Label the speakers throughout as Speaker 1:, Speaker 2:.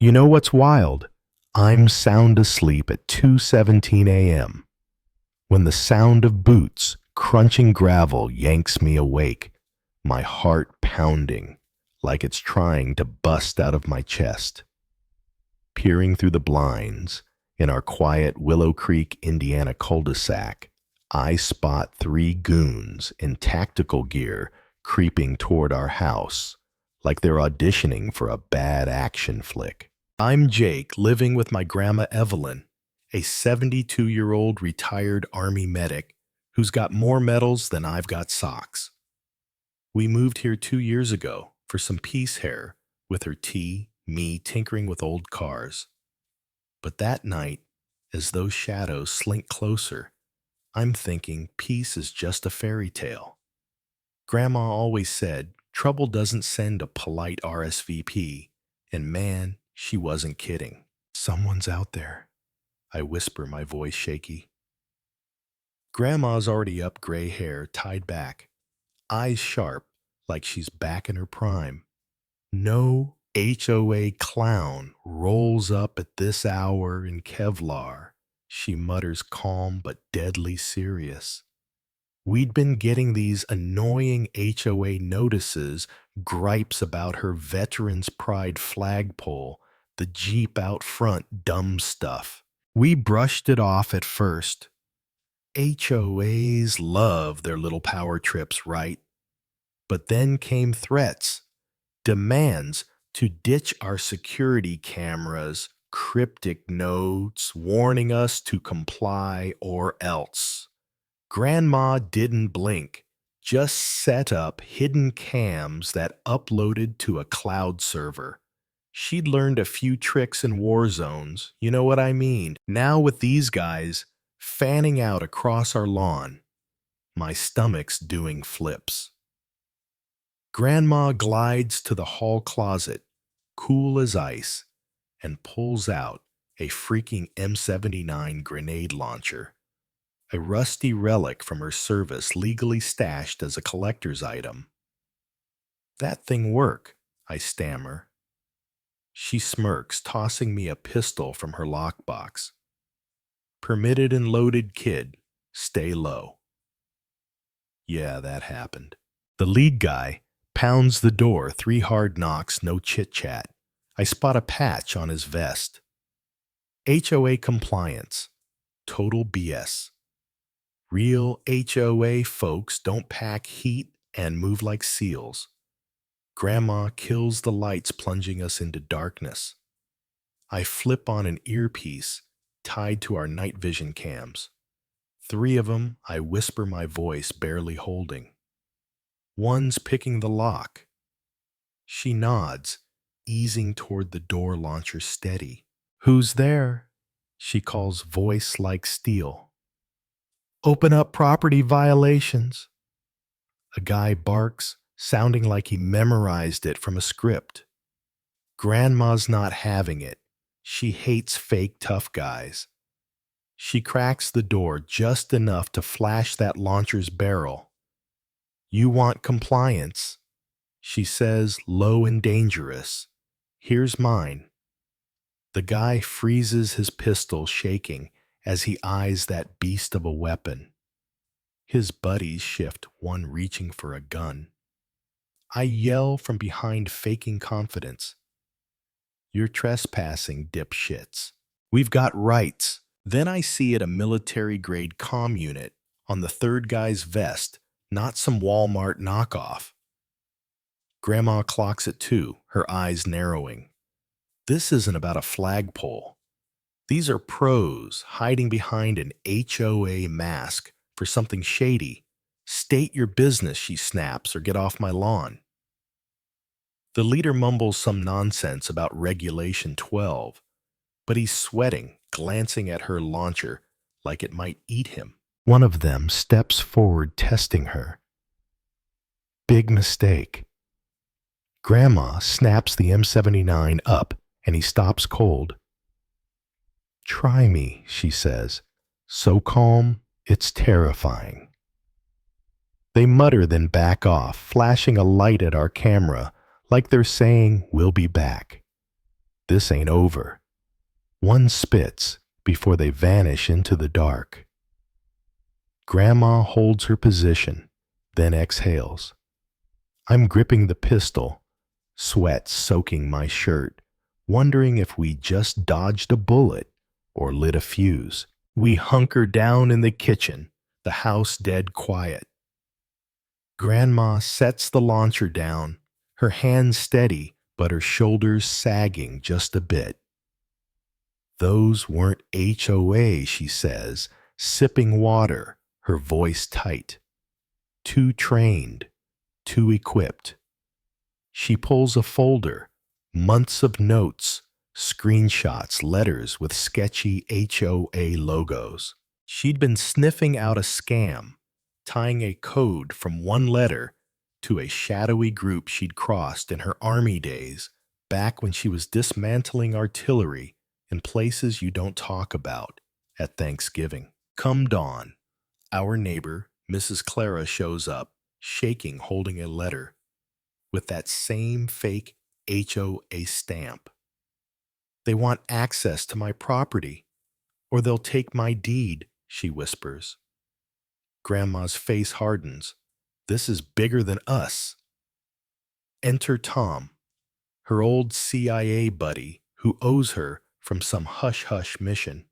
Speaker 1: You know what's wild? I'm sound asleep at 2:17 a.m. when the sound of boots crunching gravel yanks me awake, my heart pounding like it's trying to bust out of my chest. Peering through the blinds in our quiet Willow Creek, Indiana cul-de-sac, I spot three goons in tactical gear creeping toward our house like they're auditioning for a bad action flick. I'm Jake, living with my grandma Evelyn, a 72-year-old retired Army medic who's got more medals than I've got socks. We moved here 2 years ago for some peace hair with her tea, me tinkering with old cars. But that night, as those shadows slink closer, I'm thinking peace is just a fairy tale. Grandma always said trouble doesn't send a polite RSVP, and man, she wasn't kidding. Someone's out there, I whisper, my voice shaky. Grandma's already up, gray hair tied back, eyes sharp like she's back in her prime. No HOA clown rolls up at this hour in Kevlar, she mutters, calm but deadly serious. We'd been getting these annoying HOA notices, gripes about her Veterans Pride flagpole, the Jeep out front, dumb stuff. We brushed it off at first. HOAs love their little power trips, right? But then came threats, demands to ditch our security cameras, cryptic notes warning us to comply or else. Grandma didn't blink, just set up hidden cams that uploaded to a cloud server. She'd learned a few tricks in war zones, you know what I mean. Now with these guys fanning out across our lawn, my stomach's doing flips. Grandma glides to the hall closet, cool as ice, and pulls out a freaking M79 grenade launcher, a rusty relic from her service legally stashed as a collector's item. That thing work, I stammer. She smirks, tossing me a pistol from her lockbox. Permitted and loaded, kid. Stay low. Yeah, that happened. The lead guy pounds the door, 3 hard knocks, no chit-chat. I spot a patch on his vest. HOA compliance. Total BS. Real HOA folks don't pack heat and move like seals. Grandma kills the lights, plunging us into darkness. I flip on an earpiece tied to our night vision cams. 3 of them, I whisper, my voice barely holding. One's picking the lock. She nods, easing toward the door launcher steady. Who's there? She calls, voice like steel. Open up, property violations. A guy barks, sounding like he memorized it from a script. Grandma's not having it. She hates fake tough guys. She cracks the door just enough to flash that launcher's barrel. You want compliance? She says, low and dangerous. Here's mine. The guy freezes, his pistol shaking as he eyes that beast of a weapon. His buddies shift, one reaching for a gun. I yell from behind, faking confidence. You're trespassing, dipshits. We've got rights. Then I see it, a military-grade comm unit on the third guy's vest, not some Walmart knockoff. Grandma clocks it too, her eyes narrowing. This isn't about a flagpole. These are pros hiding behind an HOA mask for something shady. State your business, she snaps, or get off my lawn. The leader mumbles some nonsense about Regulation 12, but he's sweating, glancing at her launcher like it might eat him. One of them steps forward, testing her. Big mistake. Grandma snaps the M79 up, and he stops cold. Try me, she says, so calm, it's terrifying. They mutter, then back off, flashing a light at our camera, like they're saying, we'll be back. This ain't over. One spits before they vanish into the dark. Grandma holds her position, then exhales. I'm gripping the pistol, sweat soaking my shirt, wondering if we just dodged a bullet or lit a fuse. We hunker down in the kitchen, the house dead quiet. Grandma sets the launcher down, her hands steady, but her shoulders sagging just a bit. Those weren't HOA, she says, sipping water, her voice tight. Too trained, too equipped. She pulls a folder, months of notes, screenshots, letters with sketchy HOA logos. She'd been sniffing out a scam, tying a code from one letter to a shadowy group she'd crossed in her army days, back when she was dismantling artillery in places you don't talk about at Thanksgiving. Come dawn, our neighbor, Mrs. Clara, shows up, shaking, holding a letter with that same fake HOA stamp. They want access to my property, or they'll take my deed, she whispers. Grandma's face hardens. This is bigger than us. Enter Tom, her old CIA buddy who owes her from some hush-hush mission.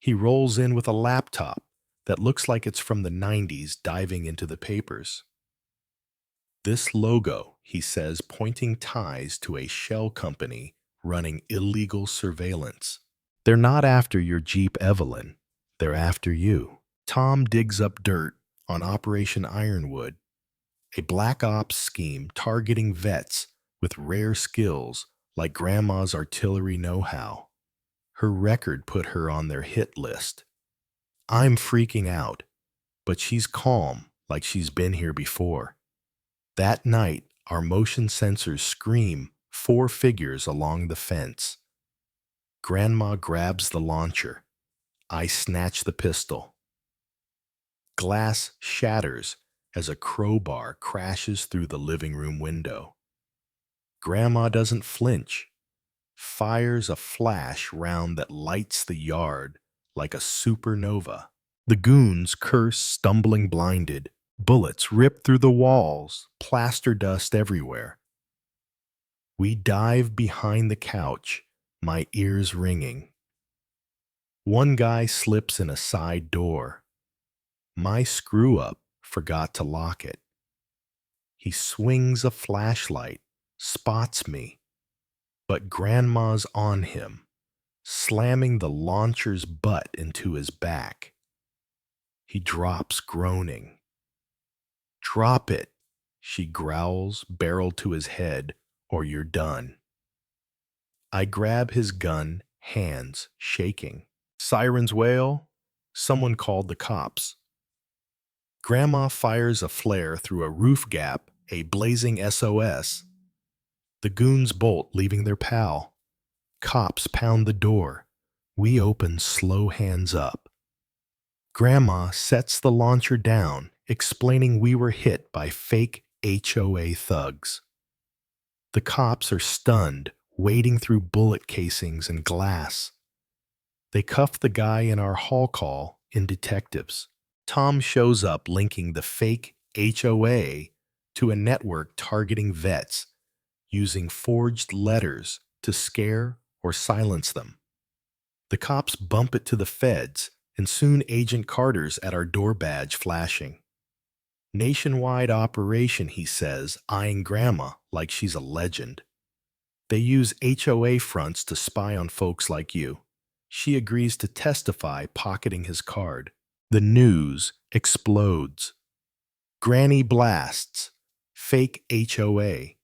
Speaker 1: He rolls in with a laptop that looks like it's from the 90s, diving into the papers. This logo, he says, pointing ties to a shell company running illegal surveillance. They're not after your Jeep Evelyn. They're after you. Tom digs up dirt on Operation Ironwood, a black ops scheme targeting vets with rare skills like Grandma's artillery know-how. Her record put her on their hit list. I'm freaking out, but she's calm like she's been here before. That night, our motion sensors scream 4 figures along the fence. Grandma grabs the launcher. I snatch the pistol. Glass shatters as a crowbar crashes through the living room window. Grandma doesn't flinch, fires a flash round that lights the yard like a supernova. The goons curse, stumbling blinded. Bullets rip through the walls, plaster dust everywhere. We dive behind the couch, my ears ringing. One guy slips in a side door. My screw-up forgot to lock it. He swings a flashlight, spots me, but Grandma's on him, slamming the launcher's butt into his back. He drops, groaning. Drop it, she growls, barrel to his head, or you're done. I grab his gun, hands shaking. Sirens wail. Someone called the cops. Grandma fires a flare through a roof gap, a blazing SOS. The goons bolt, leaving their pal. Cops pound the door. We open, slow hands up. Grandma sets the launcher down, explaining we were hit by fake HOA thugs. The cops are stunned, wading through bullet casings and glass. They cuff the guy in our hall call in detectives. Tom shows up linking the fake HOA to a network targeting vets, using forged letters to scare or silence them. The cops bump it to the feds, and soon Agent Carter's at our door badge flashing. Nationwide operation, he says, eyeing Grandma like she's a legend. They use HOA fronts to spy on folks like you. She agrees to testify, pocketing his card. The news explodes. Granny blasts. Fake HOA.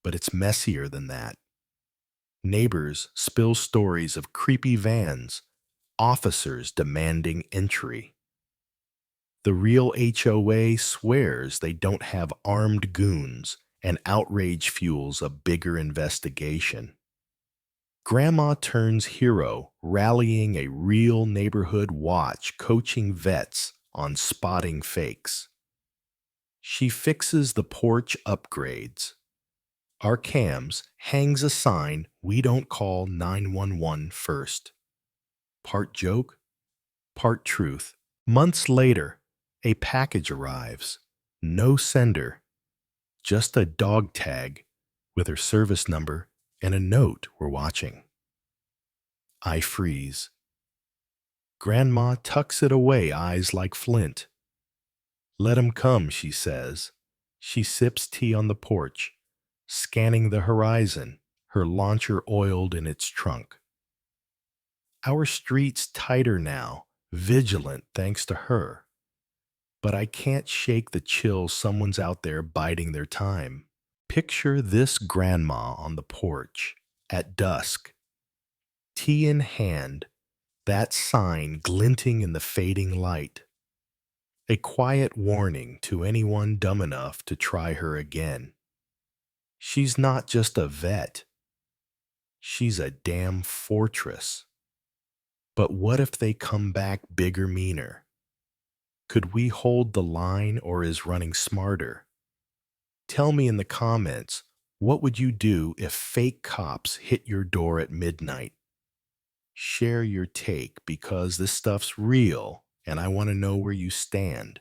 Speaker 1: But it's messier than that. Neighbors spill stories of creepy vans, officers demanding entry. The real HOA swears they don't have armed goons, and outrage fuels a bigger investigation. Grandma turns hero, rallying a real neighborhood watch, coaching vets on spotting fakes. She fixes the porch upgrades. Our cams hangs a sign, we don't call 911 first. Part joke, part truth. Months later, a package arrives. No sender, just a dog tag with her service number and a note we're watching. I freeze. Grandma tucks it away, eyes like flint. Let him come, she says. She sips tea on the porch, scanning the horizon, her launcher oiled in its trunk. Our street's tighter now, vigilant thanks to her. But I can't shake the chill someone's out there biding their time. Picture this grandma on the porch at dusk, tea in hand, that sign glinting in the fading light. A quiet warning to anyone dumb enough to try her again. She's not just a vet, she's a damn fortress. But what if they come back bigger, meaner? Could we hold the line, or is running smarter? Tell me in the comments, what would you do if fake cops hit your door at midnight? Share your take, because this stuff's real and I want to know where you stand.